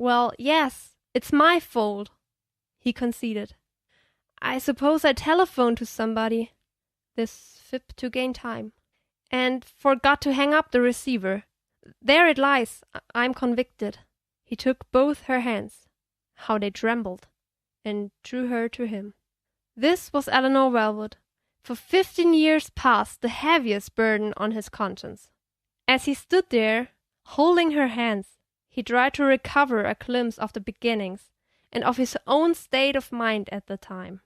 Well, yes, it's my fault, he conceded. I suppose I telephoned to somebody, this fib to gain time, and forgot to hang up the receiver. There it lies. I'm convicted. He took both her hands, how they trembled, and drew her to him. This was Eleanor Velvet, for 15 years past the heaviest burden on his conscience. As he stood there, holding her hands, he tried to recover a glimpse of the beginnings and of his own state of mind at the time.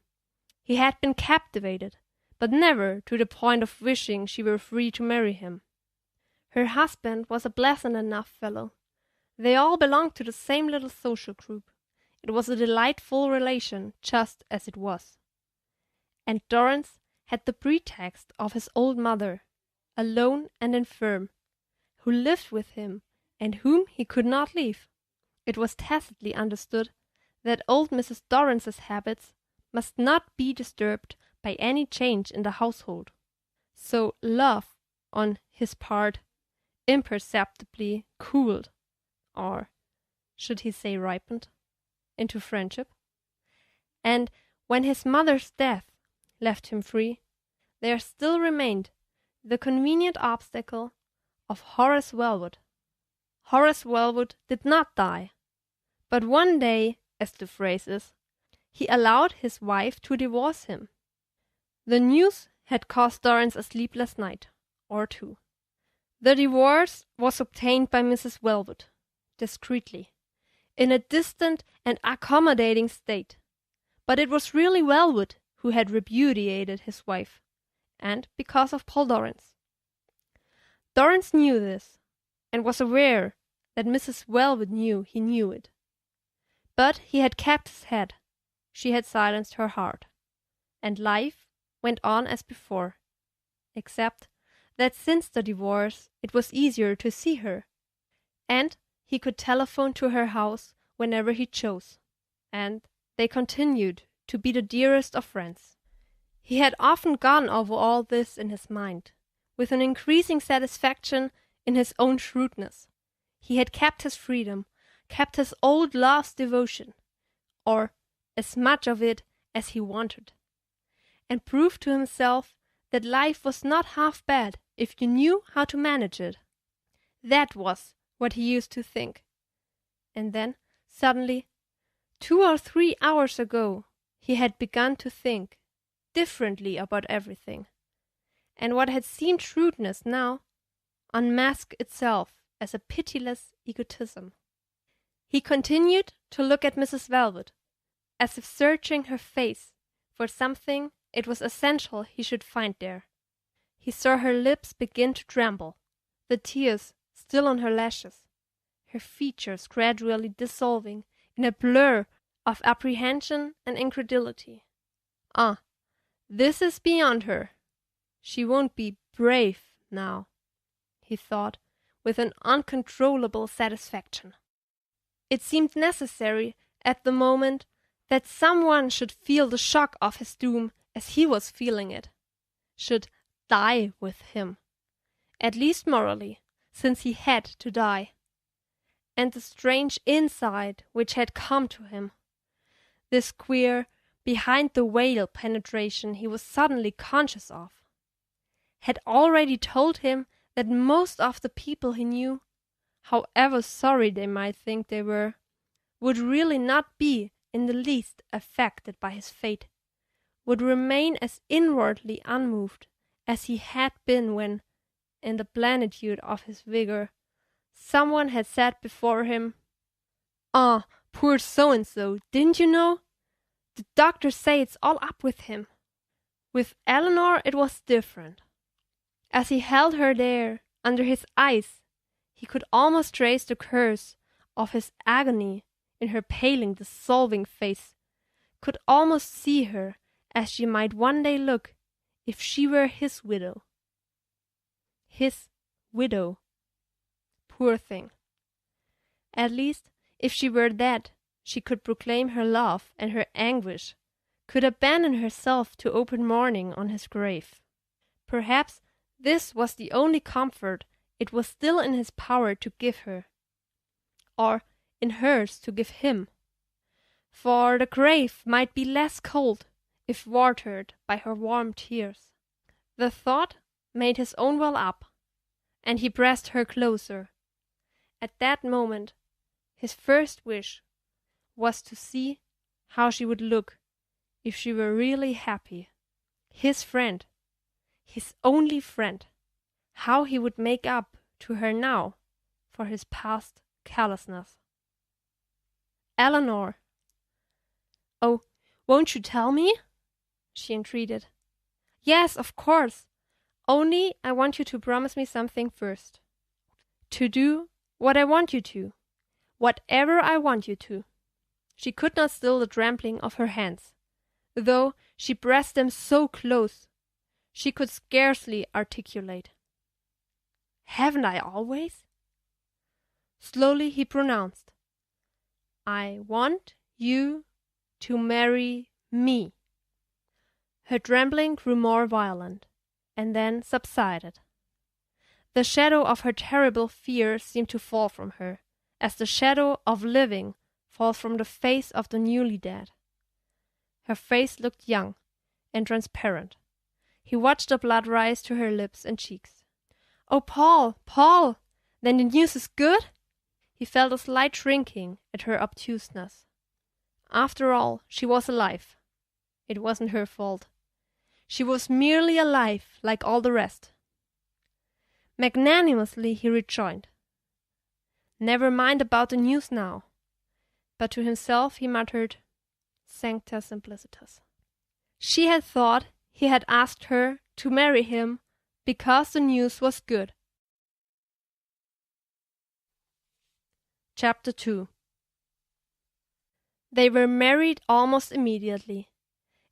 He had been captivated, but never to the point of wishing she were free to marry him. Her husband was a pleasant enough fellow. They all belonged to the same little social group. It was a delightful relation, just as it was. And Dorrance had the pretext of his old mother, alone and infirm, who lived with him and whom he could not leave. It was tacitly understood that old Mrs. Dorrance's habits must not be disturbed by any change in the household. So love, on his part, imperceptibly cooled, or should he say ripened, into friendship. And when his mother's death left him free, there still remained the convenient obstacle of Horace Velvet. Horace Velvet did not die, but one day, as the phrase is, he allowed his wife to divorce him. The news had caused Dorrance a sleepless night or two. The divorce was obtained by Mrs. Velvet, discreetly, in a distant and accommodating state, but it was really Velvet who had repudiated his wife, and because of Paul Dorrance. Dorrance knew this, and was aware that Mrs. Velvet knew he knew it. But he had kept his head, she had silenced her heart, and life went on as before, except that since the divorce it was easier to see her, and he could telephone to her house whenever he chose, and they continued to be the dearest of friends. He had often gone over all this in his mind, with an increasing satisfaction in his own shrewdness. He had kept his freedom, kept his old love's devotion, or as much of it as he wanted, and proved to himself that life was not half bad if you knew how to manage it. That was what he used to think. And then, suddenly, 2 or 3 hours ago, he had begun to think differently about everything, and what had seemed shrewdness now unmasked itself as a pitiless egotism. He continued to look at Mrs. Velvet, as if searching her face for something it was essential he should find there. He saw her lips begin to tremble, the tears still on her lashes, her features gradually dissolving in a blur of apprehension and incredulity. Ah, this is beyond her. She won't be brave now, he thought, with an uncontrollable satisfaction. It seemed necessary at the moment that someone should feel the shock of his doom as he was feeling it, should die with him, at least morally, since he had to die. And the strange insight which had come to him, this queer, behind-the-veil penetration he was suddenly conscious of, had already told him that most of the people he knew, however sorry they might think they were, would really not be in the least affected by his fate, would remain as inwardly unmoved as he had been when, in the plenitude of his vigor, someone had said before him, "Ah, poor so-and-so, didn't you know? The doctors say it's all up with him." With Eleanor it was different. As he held her there, under his eyes, he could almost trace the curse of his agony in her paling, dissolving face, could almost see her as she might one day look if she were his widow. His widow. Poor thing. At least, if she were dead, she could proclaim her love and her anguish, could abandon herself to open mourning on his grave. Perhaps this was the only comfort it was still in his power to give her. Or in hers to give him. For the grave might be less cold if watered by her warm tears. The thought made his own well up, and he pressed her closer. At that moment, his first wish was to see how she would look if she were really happy. His friend, his only friend, how he would make up to her now for his past callousness. Eleanor. "Oh, won't you tell me?" she entreated. "Yes, of course. Only I want you to promise me something first. To do what I want you to. Whatever I want you to." She could not still the trembling of her hands, though she pressed them so close she could scarcely articulate. "Haven't I always?" Slowly he pronounced, "I want you to marry me." Her trembling grew more violent, and then subsided. The shadow of her terrible fear seemed to fall from her, as the shadow of living falls from the face of the newly dead. Her face looked young and transparent. He watched the blood rise to her lips and cheeks. "Oh, Paul, Paul, then the news is good?" He felt a slight shrinking at her obtuseness. After all, she was alive. It wasn't her fault. She was merely alive like all the rest. Magnanimously he rejoined, "Never mind about the news now." But to himself he muttered, "Sancta simplicitas." She had thought he had asked her to marry him because the news was good. Chapter 2. They were married almost immediately,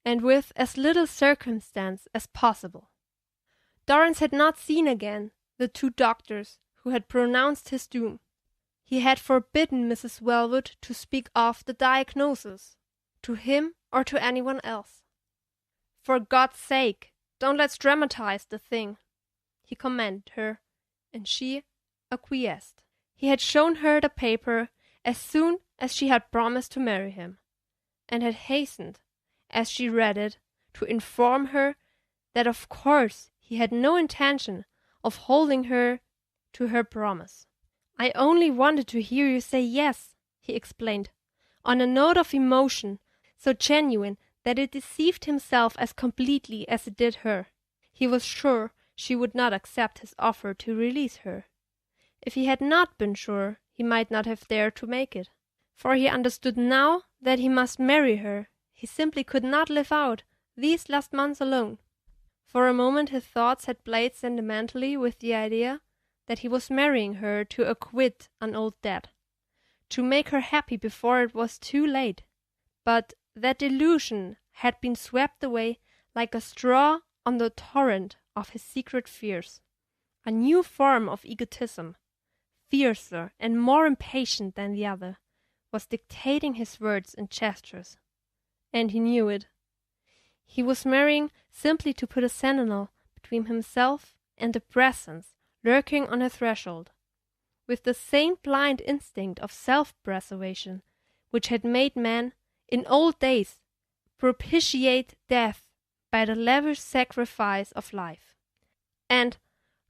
and with as little circumstance as possible. Dorrance had not seen again the two doctors who had pronounced his doom. He had forbidden Mrs. Wellwood to speak of the diagnosis, to him or to anyone else. "For God's sake, don't let's dramatize the thing," he commanded her, and she acquiesced. He had shown her the paper as soon as she had promised to marry him, and had hastened, as she read it, to inform her that of course he had no intention of holding her to her promise. "I only wanted to hear you say yes," he explained, on a note of emotion so genuine that it deceived himself as completely as it did her. He was sure she would not accept his offer to release her. If he had not been sure, he might not have dared to make it. For he understood now that he must marry her. He simply could not live out these last months alone. For a moment his thoughts had played sentimentally with the idea that he was marrying her to acquit an old debt, to make her happy before it was too late. But that delusion had been swept away like a straw on the torrent of his secret fears. A new form of egotism, fiercer and more impatient than the other, was dictating his words and gestures. And he knew it. He was marrying simply to put a sentinel between himself and the presence lurking on her threshold, with the same blind instinct of self-preservation which had made man, in old days, propitiate death by the lavish sacrifice of life. And,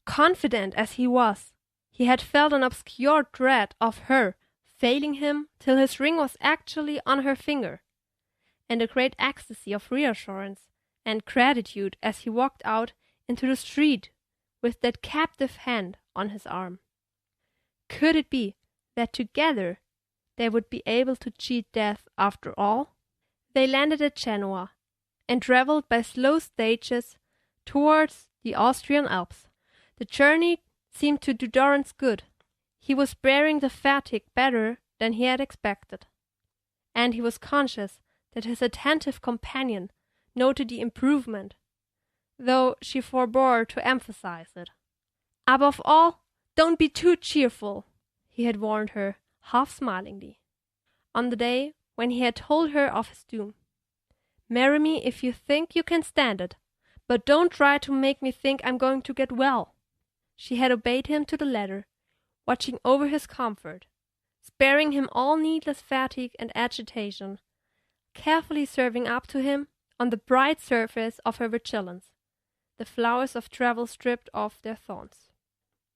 confident as he was, he had felt an obscure dread of her failing him till his ring was actually on her finger, and a great ecstasy of reassurance and gratitude as he walked out into the street with that captive hand on his arm. Could it be that together they would be able to cheat death after all? They landed at Genoa and travelled by slow stages towards the Austrian Alps. The journey seemed to do Dorrance good. He was bearing the fatigue better than he had expected, and he was conscious that his attentive companion noted the improvement, though she forbore to emphasize it. "Above all, don't be too cheerful," he had warned her, half smilingly, on the day when he had told her of his doom. "Marry me if you think you can stand it, but don't try to make me think I'm going to get well." She had obeyed him to the letter, watching over his comfort, sparing him all needless fatigue and agitation, carefully serving up to him, on the bright surface of her vigilance, the flowers of travel stripped off their thorns.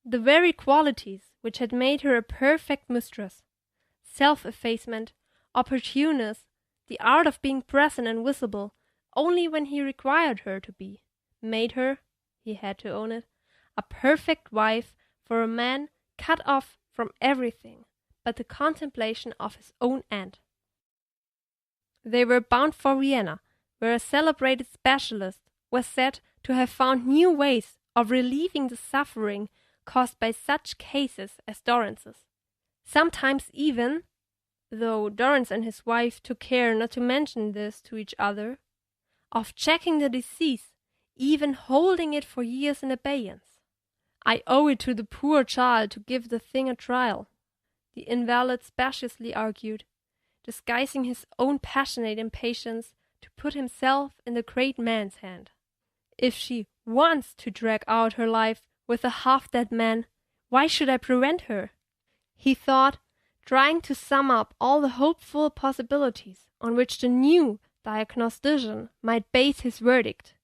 The very qualities which had made her a perfect mistress, self-effacement, opportuneness, the art of being present and visible only when he required her to be, made her, he had to own it, a perfect wife for a man cut off from everything but the contemplation of his own end. They were bound for Vienna, where a celebrated specialist was said to have found new ways of relieving the suffering caused by such cases as Dorance's. Sometimes even, though Dorrance and his wife took care not to mention this to each other, of checking the disease, even holding it for years in abeyance. I owe it to the poor child to give the thing a trial, the invalid speciously argued, disguising his own passionate impatience to put himself in the great man's hand. If she wants to drag out her life with a half-dead man, why should I prevent her? He thought, trying to sum up all the hopeful possibilities on which the new diagnostician might base his verdict.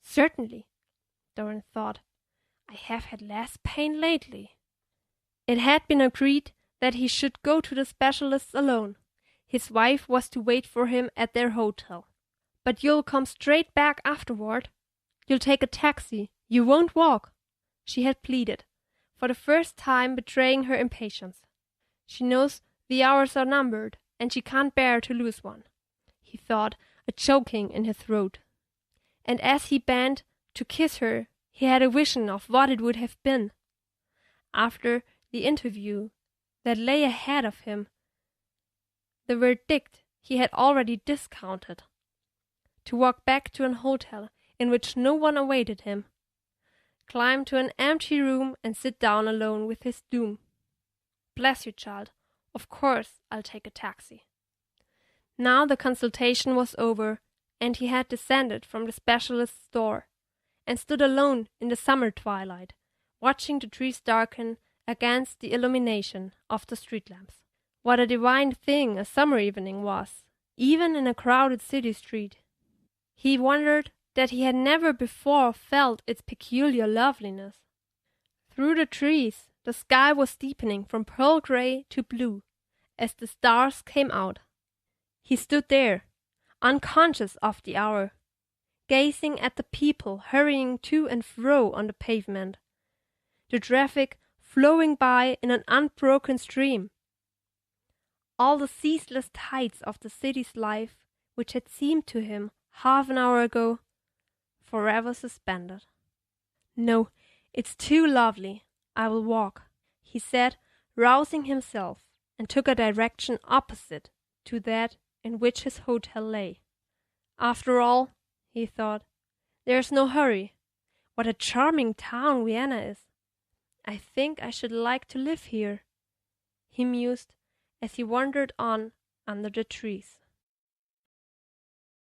Certainly, Doran thought, I have had less pain lately. It had been agreed that he should go to the specialists alone. His wife was to wait for him at their hotel. But you'll come straight back afterward? You'll take a taxi. You won't walk, she had pleaded, for the first time betraying her impatience. She knows the hours are numbered, and she can't bear to lose one, he thought, a choking in his throat. And as he bent to kiss her, he had a vision of what it would have been, after the interview that lay ahead of him, the verdict he had already discounted, to walk back to an hotel in which no one awaited him, climb to an empty room and sit down alone with his doom. Bless you, child, of course I'll take a taxi. Now the consultation was over, and he had descended from the specialist's door, and stood alone in the summer twilight, watching the trees darken against the illumination of the street lamps. What a divine thing a summer evening was, even in a crowded city street. He wondered that he had never before felt its peculiar loveliness. Through the trees, the sky was deepening from pearl gray to blue as the stars came out. He stood there, unconscious of the hour, gazing at the people hurrying to and fro on the pavement, the traffic flowing by in an unbroken stream. All the ceaseless tides of the city's life, which had seemed to him half an hour ago, forever suspended. No, it's too lovely. I will walk, he said, rousing himself, and took a direction opposite to that in which his hotel lay. After all, he thought, there is no hurry. What a charming town Vienna is. I think I should like to live here, he mused as he wandered on under the trees.